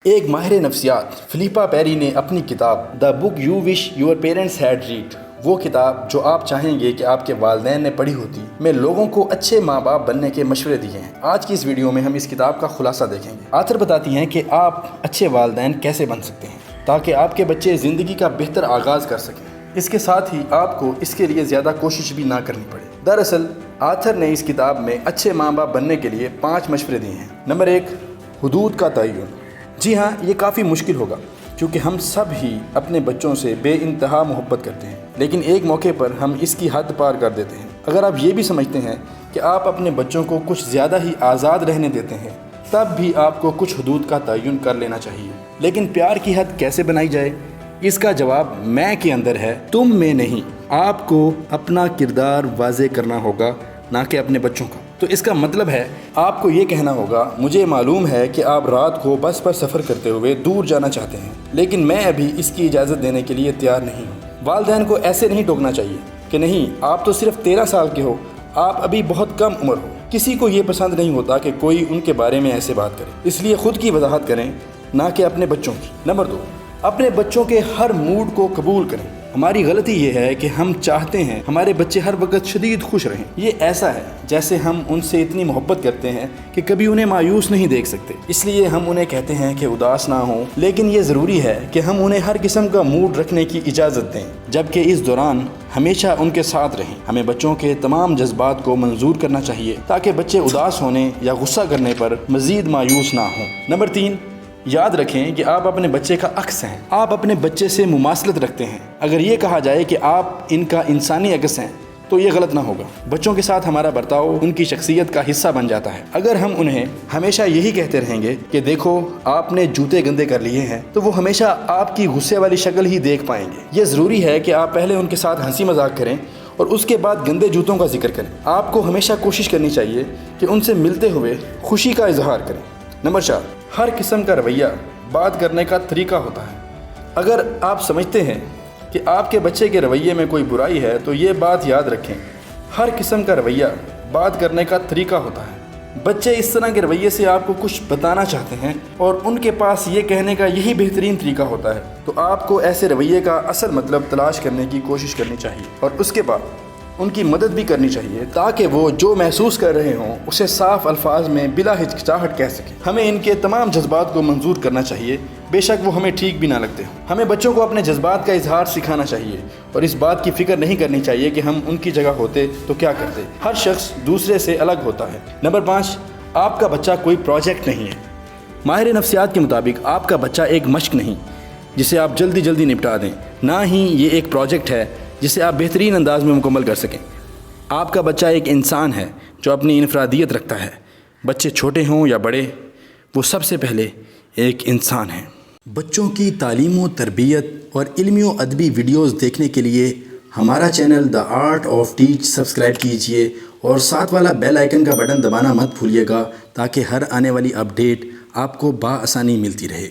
ایک ماہر نفسیات فلیپا پیری نے اپنی کتاب the book you wish your parents had read, وہ کتاب جو آپ چاہیں گے کہ آپ کے والدین نے پڑھی ہوتی، میں لوگوں کو اچھے ماں باپ بننے کے مشورے دیے ہیں۔ آج کی اس ویڈیو میں ہم اس کتاب کا خلاصہ دیکھیں گے۔ آتھر بتاتی ہیں کہ آپ اچھے والدین کیسے بن سکتے ہیں تاکہ آپ کے بچے زندگی کا بہتر آغاز کر سکیں۔ اس کے ساتھ ہی آپ کو اس کے لیے زیادہ کوشش بھی نہ کرنی پڑے۔ دراصل آتھر نے اس کتاب میں اچھے ماں باپ بننے کے لیے 5 مشورے دیے ہیں۔ نمبر 1، حدود کا تعین۔ جی ہاں، یہ کافی مشکل ہوگا کیونکہ ہم سب ہی اپنے بچوں سے بے انتہا محبت کرتے ہیں، لیکن ایک موقع پر ہم اس کی حد پار کر دیتے ہیں۔ اگر آپ یہ بھی سمجھتے ہیں کہ آپ اپنے بچوں کو کچھ زیادہ ہی آزاد رہنے دیتے ہیں، تب بھی آپ کو کچھ حدود کا تعین کر لینا چاہیے۔ لیکن پیار کی حد کیسے بنائی جائے؟ اس کا جواب میں کے اندر ہے، تم میں نہیں۔ آپ کو اپنا کردار واضح کرنا ہوگا، نہ کہ اپنے بچوں کا۔ تو اس کا مطلب ہے آپ کو یہ کہنا ہوگا، مجھے معلوم ہے کہ آپ رات کو بس پر سفر کرتے ہوئے دور جانا چاہتے ہیں، لیکن میں ابھی اس کی اجازت دینے کے لیے تیار نہیں ہوں۔ والدین کو ایسے نہیں ٹوکنا چاہیے کہ نہیں، آپ تو صرف 13 سال کے ہو، آپ ابھی بہت کم عمر ہو۔ کسی کو یہ پسند نہیں ہوتا کہ کوئی ان کے بارے میں ایسے بات کرے، اس لیے خود کی وضاحت کریں، نہ کہ اپنے بچوں کی۔ نمبر 2، اپنے بچوں کے ہر موڈ کو قبول کریں۔ ہماری غلطی یہ ہے کہ ہم چاہتے ہیں ہمارے بچے ہر وقت شدید خوش رہیں۔ یہ ایسا ہے جیسے ہم ان سے اتنی محبت کرتے ہیں کہ کبھی انہیں مایوس نہیں دیکھ سکتے، اس لیے ہم انہیں کہتے ہیں کہ اداس نہ ہوں، لیکن یہ ضروری ہے کہ ہم انہیں ہر قسم کا موڈ رکھنے کی اجازت دیں، جبکہ اس دوران ہمیشہ ان کے ساتھ رہیں۔ ہمیں بچوں کے تمام جذبات کو منظور کرنا چاہیے تاکہ بچے اداس ہونے یا غصہ کرنے پر مزید مایوس نہ ہوں۔ نمبر 3، یاد رکھیں کہ آپ اپنے بچے کا عکس ہیں۔ آپ اپنے بچے سے مماثلت رکھتے ہیں۔ اگر یہ کہا جائے کہ آپ ان کا انسانی عکس ہیں تو یہ غلط نہ ہوگا۔ بچوں کے ساتھ ہمارا برتاؤ ان کی شخصیت کا حصہ بن جاتا ہے۔ اگر ہم انہیں ہمیشہ یہی کہتے رہیں گے کہ دیکھو آپ نے جوتے گندے کر لیے ہیں، تو وہ ہمیشہ آپ کی غصے والی شکل ہی دیکھ پائیں گے۔ یہ ضروری ہے کہ آپ پہلے ان کے ساتھ ہنسی مذاق کریں اور اس کے بعد گندے جوتوں کا ذکر کریں۔ آپ کو ہمیشہ کوشش کرنی چاہیے کہ ان سے ملتے ہوئے خوشی کا اظہار کریں۔ نمبر 4، ہر قسم کا رویہ بات کرنے کا طریقہ ہوتا ہے۔ اگر آپ سمجھتے ہیں کہ آپ کے بچے کے رویے میں کوئی برائی ہے تو یہ بات یاد رکھیں، ہر قسم کا رویہ بات کرنے کا طریقہ ہوتا ہے۔ بچے اس طرح کے رویے سے آپ کو کچھ بتانا چاہتے ہیں اور ان کے پاس یہ کہنے کا یہی بہترین طریقہ ہوتا ہے، تو آپ کو ایسے رویے کا اصل مطلب تلاش کرنے کی کوشش کرنی چاہیے اور اس کے بعد ان کی مدد بھی کرنی چاہیے تاکہ وہ جو محسوس کر رہے ہوں اسے صاف الفاظ میں بلا ہچکچاہٹ کہہ سکیں۔ ہمیں ان کے تمام جذبات کو منظور کرنا چاہیے، بے شک وہ ہمیں ٹھیک بھی نہ لگتے ہوں۔ ہمیں بچوں کو اپنے جذبات کا اظہار سکھانا چاہیے اور اس بات کی فکر نہیں کرنی چاہیے کہ ہم ان کی جگہ ہوتے تو کیا کرتے۔ ہر شخص دوسرے سے الگ ہوتا ہے۔ نمبر 5، آپ کا بچہ کوئی پروجیکٹ نہیں ہے۔ ماہر نفسیات کے مطابق آپ کا بچہ ایک مشق نہیں جسے آپ جلدی جلدی نپٹا دیں، نہ ہی یہ ایک پروجیکٹ ہے جسے آپ بہترین انداز میں مکمل کر سکیں۔ آپ کا بچہ ایک انسان ہے جو اپنی انفرادیت رکھتا ہے۔ بچے چھوٹے ہوں یا بڑے، وہ سب سے پہلے ایک انسان ہے۔ بچوں کی تعلیم و تربیت اور علمی و ادبی ویڈیوز دیکھنے کے لیے ہمارا channel the art of teach subscribe کیجئے اور ساتھ والا بیل آئیکن کا بٹن دبانا مت بھولیے گا تاکہ ہر آنے والی اپڈیٹ آپ کو بآسانی ملتی رہے۔